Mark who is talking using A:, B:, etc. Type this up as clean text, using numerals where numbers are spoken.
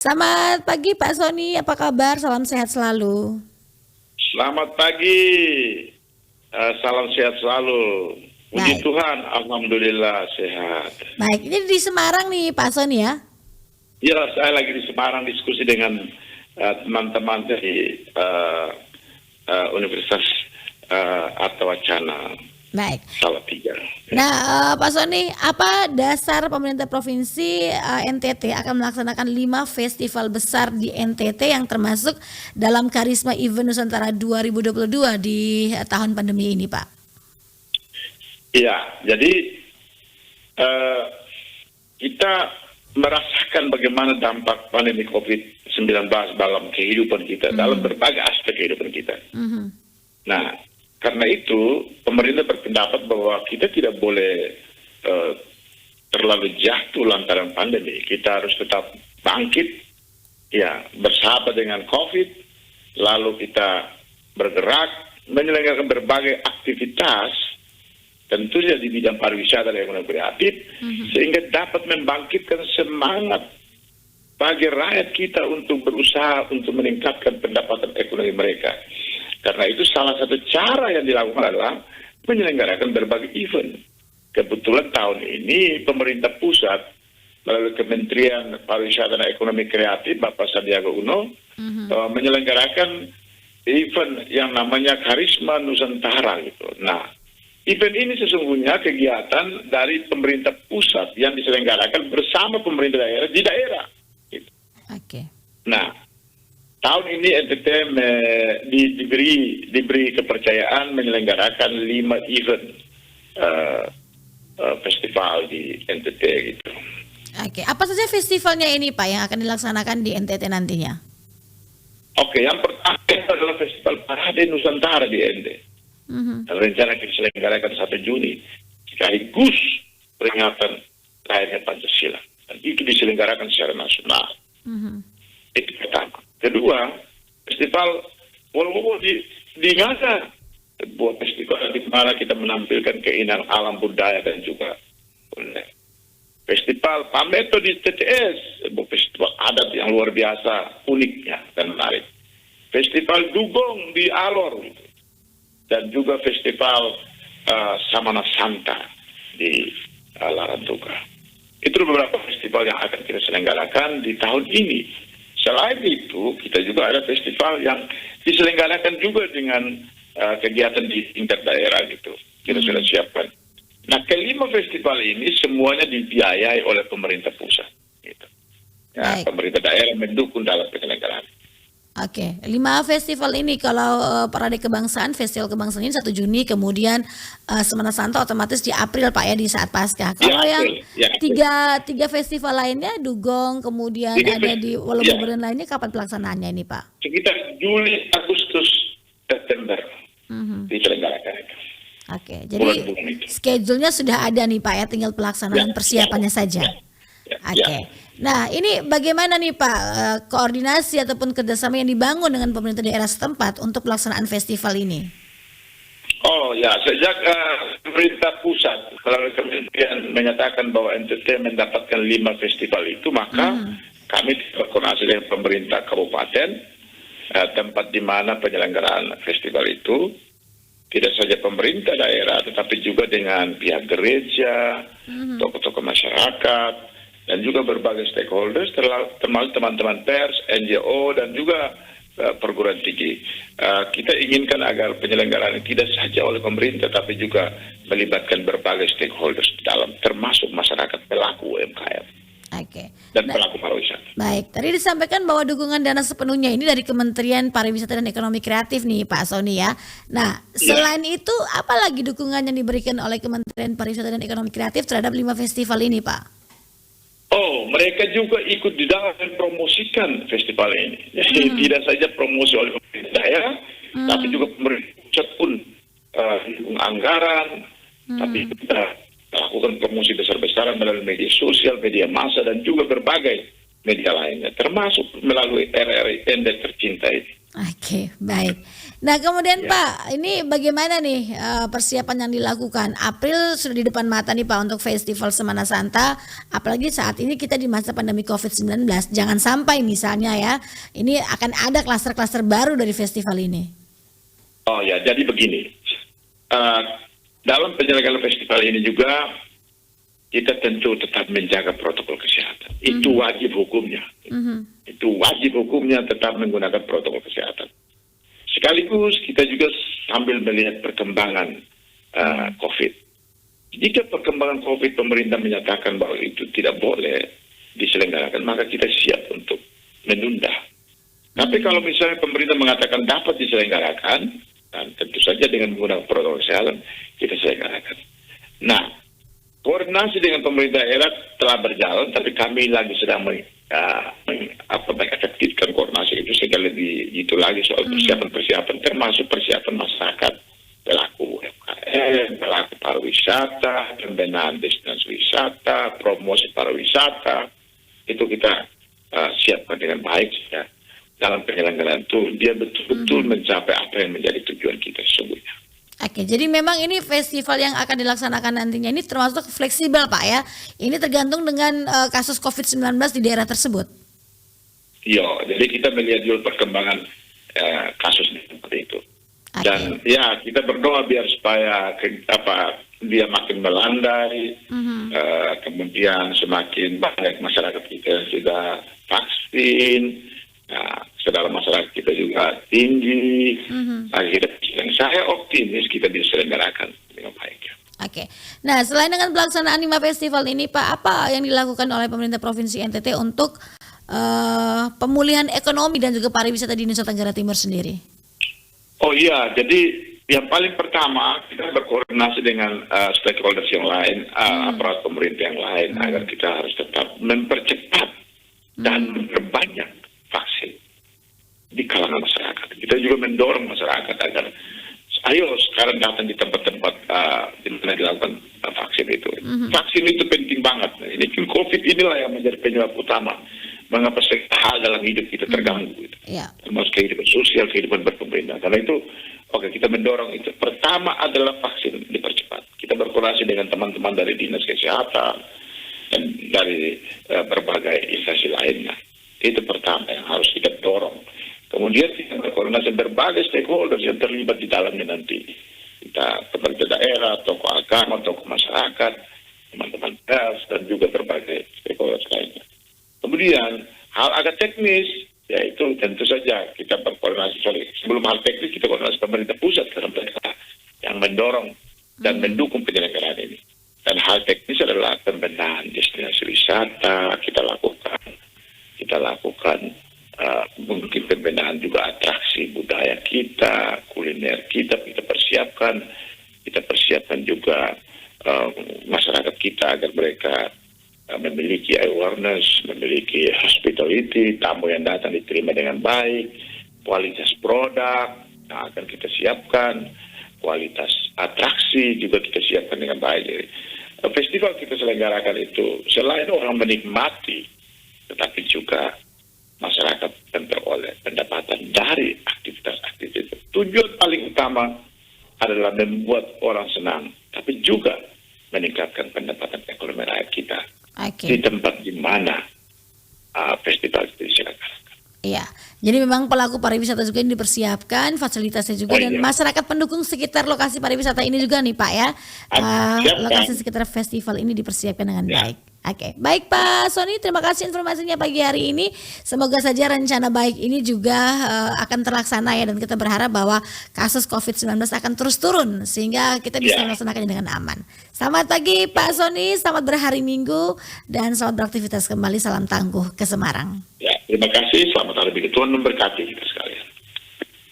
A: Selamat pagi Pak Sony, apa kabar? Salam sehat selalu.
B: Selamat pagi, salam sehat selalu. Puji
A: Baik,
B: Tuhan, alhamdulillah sehat.
A: baik. Ini di Semarang nih Pak Sony ya.
B: Ya, saya lagi di Semarang diskusi dengan teman-teman dari Universitas Artawacana
A: Baik.
B: Salatiga.
A: Nah, Pak Sony, apa dasar pemerintah provinsi NTT akan melaksanakan 5 festival besar di NTT yang termasuk dalam Karisma Event Nusantara 2022 di tahun pandemi ini, Pak?
B: Iya, jadi kita merasakan bagaimana dampak pandemi COVID-19 dalam kehidupan kita, dalam berbagai aspek kehidupan kita. Nah, karena itu pemerintah berpendapat bahwa kita tidak boleh terlalu jatuh lantaran pandemi. Kita harus tetap bangkit, ya, bersahabat dengan COVID, lalu kita bergerak menyelenggarakan berbagai aktivitas, tentunya di bidang pariwisata dan ekonomi kreatif, sehingga dapat membangkitkan semangat bagi rakyat kita untuk berusaha untuk meningkatkan pendapatan ekonomi mereka. Karena itu salah satu cara yang dilakukan adalah menyelenggarakan berbagai event. Kebetulan tahun ini pemerintah pusat melalui Kementerian Pariwisata dan Ekonomi Kreatif Bapak Sandiaga Uno menyelenggarakan event yang namanya Karisma Nusantara gitu. Nah, event ini sesungguhnya kegiatan dari pemerintah pusat yang diselenggarakan bersama pemerintah daerah di daerah. Gitu.
A: Oke.
B: Nah, tahun ini NTT diberi kepercayaan menyelenggarakan 5 event festival di NTT gitu.
A: Oke, apa saja festivalnya ini Pak yang akan dilaksanakan di NTT nantinya?
B: Oke, yang pertama adalah Festival Parade Nusantara di NTT. Rencana kita selenggarakan 1 Juni sekaligus peringatan lahirnya Pancasila. Dan itu diselenggarakan secara nasional. Itu pertama. Kedua, festival Wolowo di Ngada, sebuah festival di mana kita menampilkan keindahan alam budaya dan juga festival Pameto di TTS, sebuah festival adat yang luar biasa, uniknya dan menarik. Festival Dugong di Alor, dan juga festival Samana Santa di Larantuka. Itu beberapa festival yang akan kita selenggarakan di tahun ini. Selain itu, kita juga ada festival yang diselenggarakan juga dengan kegiatan di tingkat daerah gitu. Kita sudah siapkan. Nah, kelima festival ini semuanya dibiayai oleh pemerintah pusat. Gitu. Ya, pemerintah daerah mendukung dalam penyelenggaraan.
A: Oke, 5 festival ini kalau Parade Kebangsaan, Festival Kebangsaan ini 1 Juni, kemudian Semana Santa otomatis di April Pak ya, di saat pasca. Kalau yang tiga festival lainnya, Dugong, kemudian ada di Wolobo dan lainnya, kapan pelaksanaannya ini Pak?
B: Sekitar Juli, Agustus, September diselenggarakan itu.
A: Oke, jadi schedule-nya sudah ada nih Pak ya, tinggal pelaksanaan persiapannya saja. Oke. Nah, ini bagaimana nih Pak koordinasi ataupun kerjasama yang dibangun dengan pemerintah daerah setempat untuk pelaksanaan festival ini?
B: Oh ya, sejak pemerintah pusat melalui kementerian menyatakan bahwa NTT mendapatkan 5 festival itu, maka kami berkoordinasi dengan pemerintah kabupaten, tempat di mana penyelenggaraan festival itu, tidak saja pemerintah daerah, tetapi juga dengan pihak gereja, tokoh-tokoh masyarakat, dan juga berbagai stakeholders, termasuk teman-teman pers, NGO, dan juga perguruan tinggi. Kita inginkan agar penyelenggaraan tidak saja oleh pemerintah, tapi juga melibatkan berbagai stakeholders di dalam, termasuk masyarakat pelaku UMKM dan pelaku pariwisata.
A: Baik, tadi disampaikan bahwa dukungan dana sepenuhnya ini dari Kementerian Pariwisata dan Ekonomi Kreatif nih Pak Sony ya. Nah, selain itu, apa lagi dukungan yang diberikan oleh Kementerian Pariwisata dan Ekonomi Kreatif terhadap 5 festival ini Pak?
B: Oh, mereka juga ikut di dalam mempromosikan festival ini. Jadi tidak saja promosi oleh pemerintah daerah, tapi juga pemerintah pusat pun dukung anggaran, tapi kita lakukan promosi besar-besaran melalui media sosial, media massa, dan juga berbagai media lainnya, termasuk melalui RRI NTT tercinta ini.
A: Oke, baik. Nah, kemudian
B: Ya.
A: Pak, ini bagaimana nih persiapan yang dilakukan? April sudah di depan mata nih Pak untuk Festival Semana Santa, apalagi saat ini kita di masa pandemi COVID-19. Jangan sampai misalnya ya, ini akan ada klaster-klaster baru dari festival ini.
B: Oh ya, jadi begini. Eh, dalam penyelenggaraan festival ini juga kita tentu tetap menjaga protokol kesehatan. Itu wajib hukumnya. Itu wajib hukumnya tetap menggunakan protokol kesehatan. Sekaligus kita juga sambil melihat perkembangan COVID. Jika perkembangan COVID pemerintah menyatakan bahwa itu tidak boleh diselenggarakan, maka kita siap untuk menunda. Tapi kalau misalnya pemerintah mengatakan dapat diselenggarakan, dan tentu saja dengan menggunakan protokol kesehatan, kita selenggarakan. Nah, koordinasi dengan pemerintah daerah telah berjalan, tapi kami lagi sedang mengefektifkan koordinasi itu sehingga lebih itu lagi soal persiapan-persiapan, termasuk persiapan masyarakat, pelaku UMKM, pelaku pariwisata, pembenahan destinasi wisata, promosi pariwisata, itu kita siapkan dengan baik ya. Dalam penyelenggaraan itu dia betul-betul mencapai apa yang menjadi tujuan kita sesungguhnya.
A: Oke, jadi memang ini festival yang akan dilaksanakan nantinya ini termasuk fleksibel Pak ya. Ini tergantung dengan kasus COVID-19 di daerah tersebut.
B: Iya, jadi kita melihat dulu perkembangan kasusnya seperti itu.
A: Oke.
B: Dan ya kita berdoa biar supaya dia makin melandai, kemudian semakin banyak masyarakat kita yang sudah vaksin. Nah, saudara masyarakat kita juga tinggi. Saya optimis kita bisa selenggarakan dengan baik.
A: Oke. Nah, selain dengan pelaksanaan 5 festival ini, Pak, apa yang dilakukan oleh pemerintah Provinsi NTT untuk pemulihan ekonomi dan juga pariwisata di Nusa Tenggara Timur sendiri?
B: Oh iya, jadi yang paling pertama kita berkoordinasi dengan stakeholders yang lain, aparat pemerintah yang lain, agar kita harus tetap mempercepat dan memperbanyak vaksin di kalangan masyarakat. Kita juga mendorong masyarakat agar ayo sekarang datang di tempat-tempat di mana dilakukan vaksin itu. Vaksin itu penting banget. Ini COVID inilah yang menjadi penyebab utama mengapa hal dalam hidup kita terganggu. Termasuk kehidupan sosial, kehidupan berpemerintah. Karena itu, kita mendorong itu. Pertama adalah vaksin dipercepat. Kita berkoordinasi dengan teman-teman dari Dinas Kesehatan dan dari berbagai instansi lainnya. Itu pertama yang harus kita dorong. Kemudian kita berkoordinasi berbagai stakeholders yang terlibat di dalamnya nanti. Kita pemerintah daerah, tokoh agama, tokoh masyarakat, teman-teman pers, dan juga berbagai stakeholders lainnya. Kemudian hal agak teknis, yaitu tentu saja kita berkoordinasi. Sebelum hal teknis kita koordinasi pemerintah pusat karena mereka yang mendorong dan mendukung penyelenggaraan ini. Dan hal teknis adalah pembenahan destinasi wisata kita lakukan. Mungkin pembenahan juga atraksi budaya kita, kuliner kita persiapkan juga masyarakat kita agar mereka memiliki awareness, memiliki hospitality, tamu yang datang diterima dengan baik, kualitas produk akan kita siapkan, kualitas atraksi juga kita siapkan dengan baik. Jadi, festival kita selenggarakan itu selain orang menikmati, tetapi juga masyarakat memperoleh pendapatan dari aktivitas-aktivitas. Tujuan paling utama adalah membuat orang senang, tapi juga meningkatkan pendapatan ekonomi rakyat kita di tempat di mana festival itu diselenggarakan.
A: Iya, jadi memang pelaku pariwisata juga yang dipersiapkan, fasilitasnya juga, dan masyarakat pendukung sekitar lokasi pariwisata ini juga nih Pak ya. Lokasi sekitar festival ini dipersiapkan dengan baik. Oke, baik Pak Sony, terima kasih informasinya pagi hari ini. Semoga saja rencana baik ini juga akan terlaksana ya, dan kita berharap bahwa kasus COVID-19 akan terus turun sehingga kita bisa melaksanakannya dengan aman. Selamat pagi Pak Sony, selamat berhari Minggu dan selamat beraktivitas kembali. Salam tangguh ke Semarang.
B: Ya, terima kasih. Selamat hari Minggu. Tuhan memberkati kita sekalian.